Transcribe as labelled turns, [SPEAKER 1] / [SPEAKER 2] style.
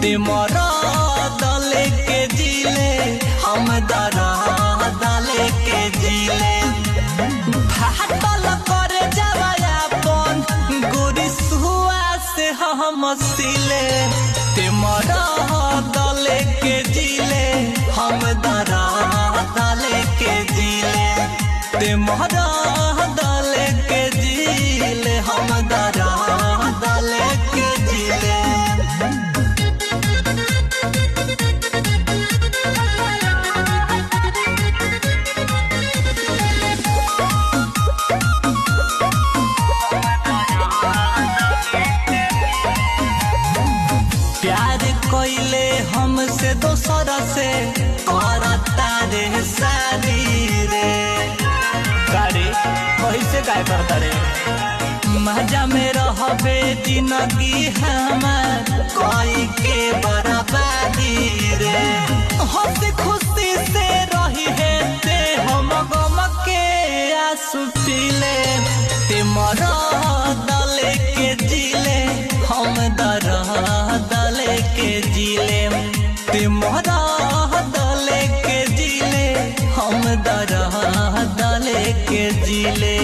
[SPEAKER 1] ते मोरा दले के जिले हम दरा दले के जिले फाटल कर जावा अपन गोरी सुआ से हम सिले ते मोरा दले के जिले हम दरा दले के जिले ते मोरा दले के जिले हम दरा दले के जिले प्यार कोइले हमसे दोसरा से करता रे शादी रे गाड़ी कैसे काय करता रे मजा में रहबे जिंदगी हमार कोई के बर्बादी रे हंस खुशी से रही है ते हम गम के आंसू पीले ते मरा दले के जिले हम दरा दले के जिले ते मोरा दले के जिले हम दरा दले के जिले।